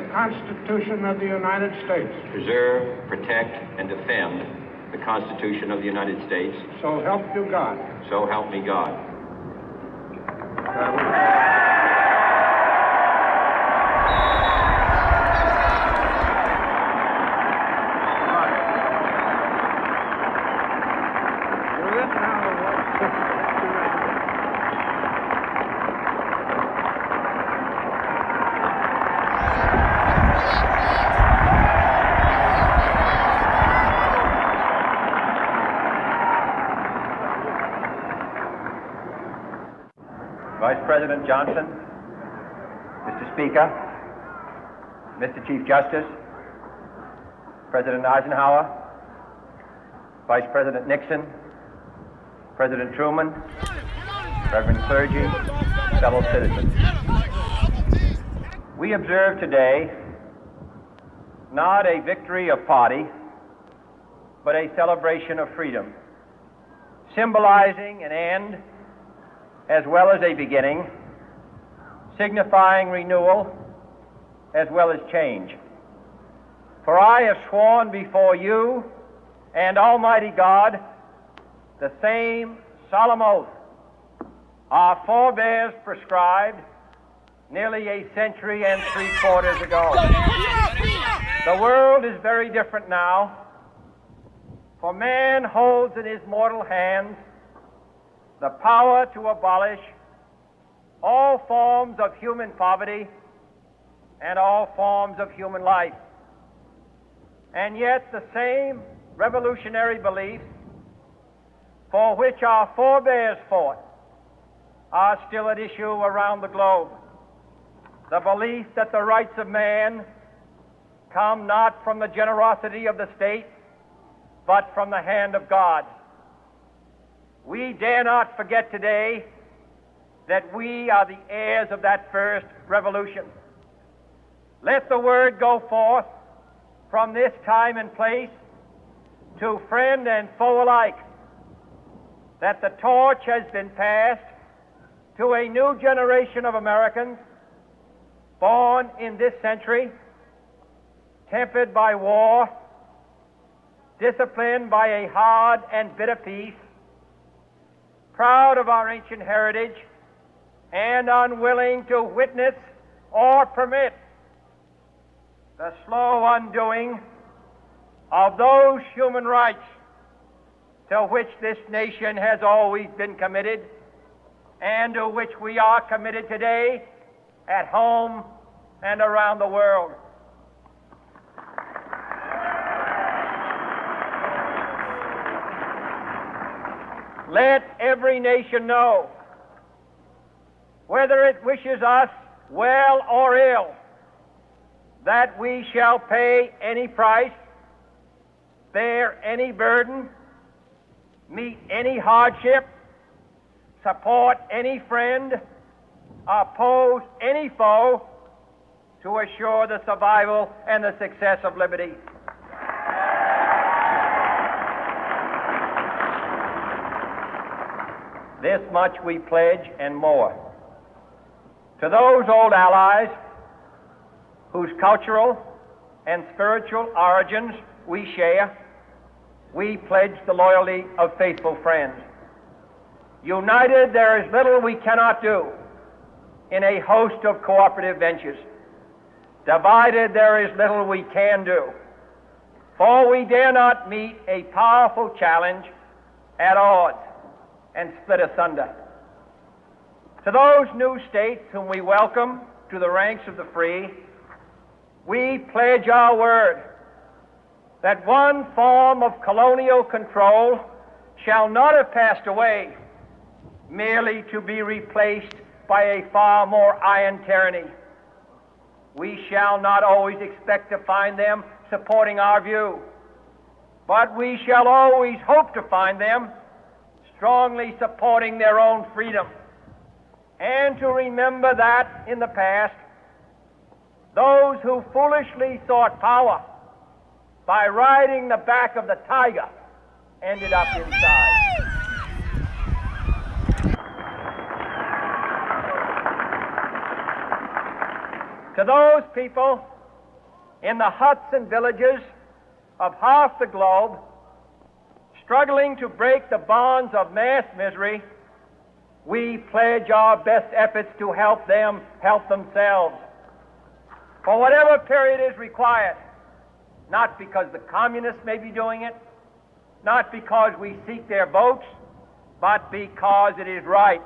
the Constitution of the United States. Preserve, protect, and defend the Constitution of the United States. So help you God. So help me God. Vice President Johnson, Mr. Speaker, Mr. Chief Justice, President Eisenhower, Vice President Nixon, President Truman, Reverend clergy, fellow citizens. We observe today not a victory of party, but a celebration of freedom, symbolizing an end as well as a beginning, signifying renewal as well as change. For I have sworn before you and Almighty God the same solemn oath our forebears prescribed nearly a century and 3/4 ago. The world is very different now, for man holds in his mortal hands the power to abolish all forms of human poverty and all forms of human life. And yet the same revolutionary beliefs for which our forebears fought are still at issue around the globe. The belief that the rights of man come not from the generosity of the state, but from the hand of God. We dare not forget today that we are the heirs of that first revolution. Let the word go forth from this time and place to friend and foe alike that the torch has been passed to a new generation of Americans born in this century, tempered by war, disciplined by a hard and bitter peace, proud of our ancient heritage, and unwilling to witness or permit the slow undoing of those human rights to which this nation has always been committed and to which we are committed today at home and around the world. Let every nation know, whether it wishes us well or ill, that we shall pay any price, bear any burden, meet any hardship, support any friend, oppose any foe to assure the survival and the success of liberty. This much we pledge and more. To those old allies whose cultural and spiritual origins we share, we pledge the loyalty of faithful friends. United, there is little we cannot do in a host of cooperative ventures. Divided, there is little we can do, for we dare not meet a powerful challenge at odds and split asunder. To those new states whom we welcome to the ranks of the free, we pledge our word that one form of colonial control shall not have passed away merely to be replaced by a far more iron tyranny. We shall not always expect to find them supporting our view, but we shall always hope to find them strongly supporting their own freedom, and to remember that in the past, those who foolishly sought power by riding the back of the tiger ended up inside. To those people in the huts and villages of half the globe, struggling to break the bonds of mass misery, we pledge our best efforts to help them help themselves for whatever period is required, not because the communists may be doing it, not because we seek their votes, but because it is right.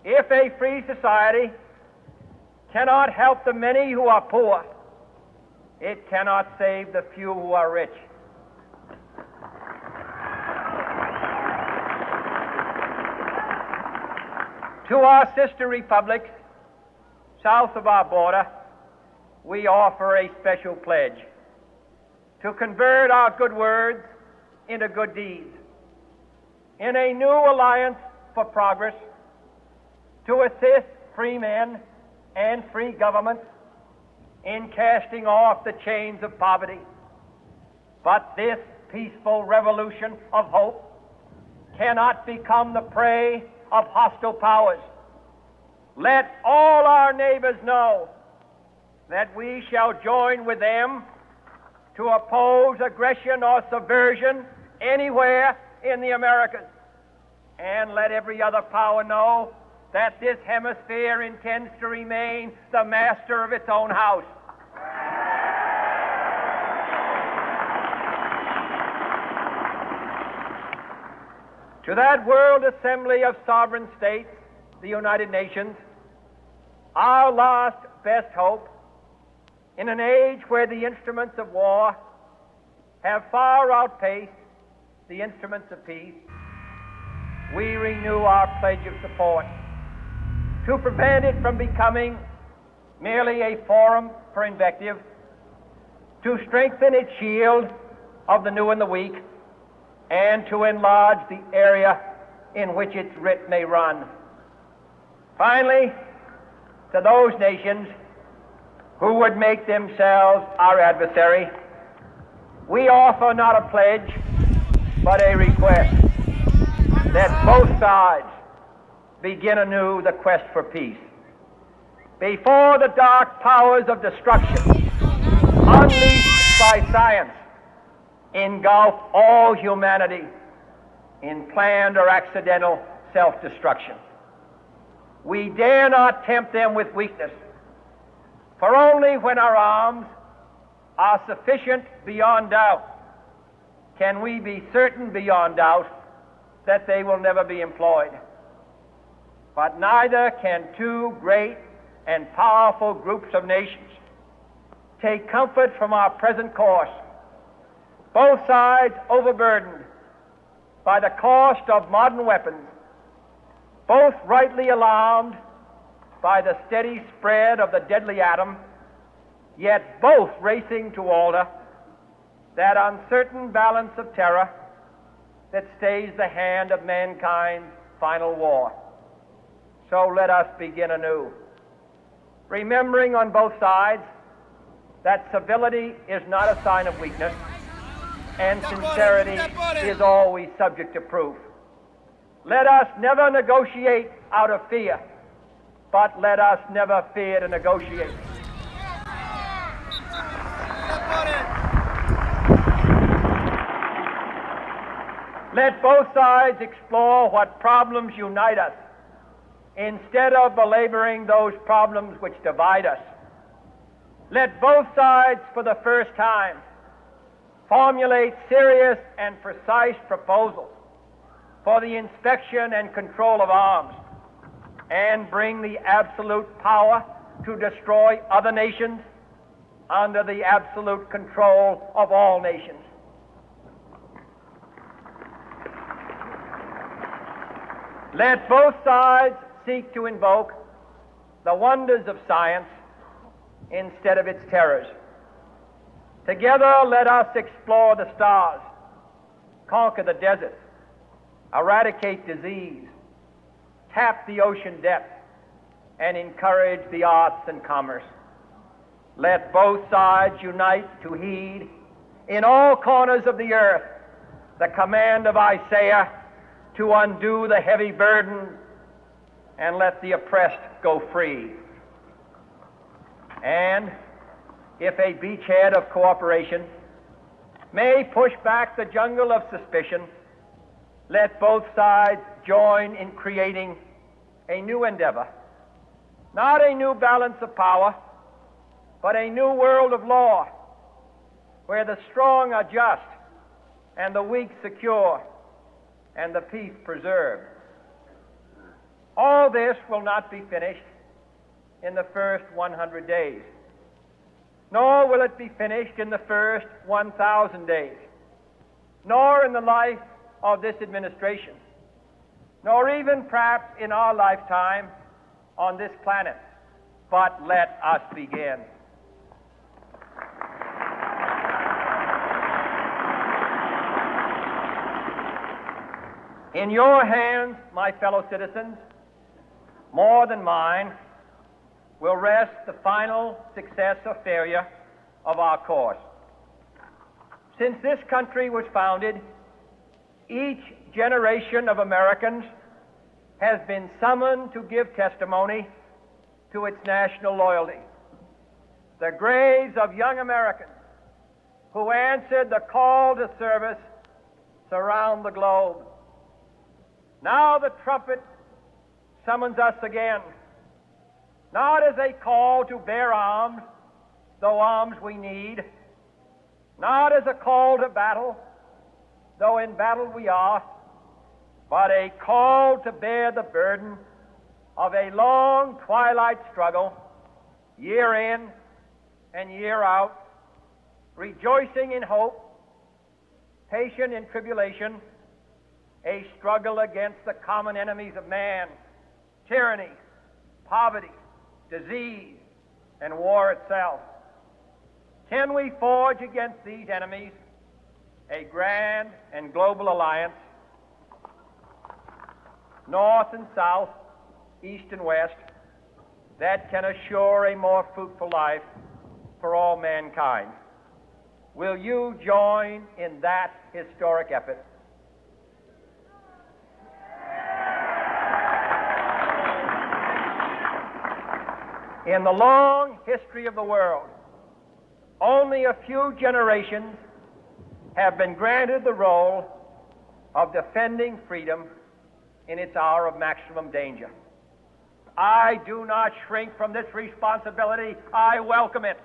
If a free society cannot help the many who are poor, it cannot save the few who are rich. To our sister republics south of our border, we offer a special pledge to convert our good words into good deeds, in a new alliance for progress, to assist free men and free governments in casting off the chains of poverty. But this peaceful revolution of hope cannot become the prey of hostile powers. Let all our neighbors know that we shall join with them to oppose aggression or subversion anywhere in the Americas. And let every other power know that this hemisphere intends to remain the master of its own house. To that World Assembly of Sovereign States, the United Nations, our last best hope, in an age where the instruments of war have far outpaced the instruments of peace, we renew our pledge of support to prevent it from becoming merely a forum for invective, to strengthen its shield of the new and the weak, and to enlarge the area in which its writ may run. Finally, to those nations who would make themselves our adversary, we offer not a pledge, but a request that both sides begin anew the quest for peace. Before the dark powers of destruction, unleashed by science, engulf all humanity in planned or accidental self-destruction, we dare not tempt them with weakness, for only when our arms are sufficient beyond doubt can we be certain beyond doubt that they will never be employed. But neither can two great and powerful groups of nations take comfort from our present course, both sides overburdened by the cost of modern weapons, both rightly alarmed by the steady spread of the deadly atom, yet both racing to alter that uncertain balance of terror that stays the hand of mankind's final war. So let us begin anew, remembering on both sides that civility is not a sign of weakness, and sincerity is always subject to proof. Let us never negotiate out of fear, but let us never fear to negotiate. Let both sides explore what problems unite us, instead of belaboring those problems which divide us. Let both sides, for the first time, formulate serious and precise proposals for the inspection and control of arms, and bring the absolute power to destroy other nations under the absolute control of all nations. Let both sides seek to invoke the wonders of science instead of its terrors. Together, let us explore the stars, conquer the deserts, eradicate disease, tap the ocean depths, and encourage the arts and commerce. Let both sides unite to heed in all corners of the earth the command of Isaiah to undo the heavy burden and let the oppressed go free. And if a beachhead of cooperation, may push back the jungle of suspicion, let both sides join in creating a new endeavor, not a new balance of power, but a new world of law, where the strong are just and the weak secure and the peace preserved. All this will not be finished in the first 100 days, nor will it be finished in the first 1,000 days, nor in the life of this administration, nor even perhaps in our lifetime on this planet. But let us begin. In your hands, my fellow citizens, more than mine, will rest the final success or failure of our course. Since this country was founded, each generation of Americans has been summoned to give testimony to its national loyalty. The graves of young Americans who answered the call to service surround the globe. Now the trumpet summons us again, not as a call to bear arms, though arms we need, not as a call to battle, though in battle we are, but a call to bear the burden of a long twilight struggle, year in and year out, rejoicing in hope, patient in tribulation, a struggle against the common enemies of man, tyranny, poverty, disease, and war itself. Can we forge against these enemies a grand and global alliance, north and south, east and west, that can assure a more fruitful life for all mankind? Will you join in that historic effort? In the long history of the world, only a few generations have been granted the role of defending freedom in its hour of maximum danger. I do not shrink from this responsibility. I welcome it.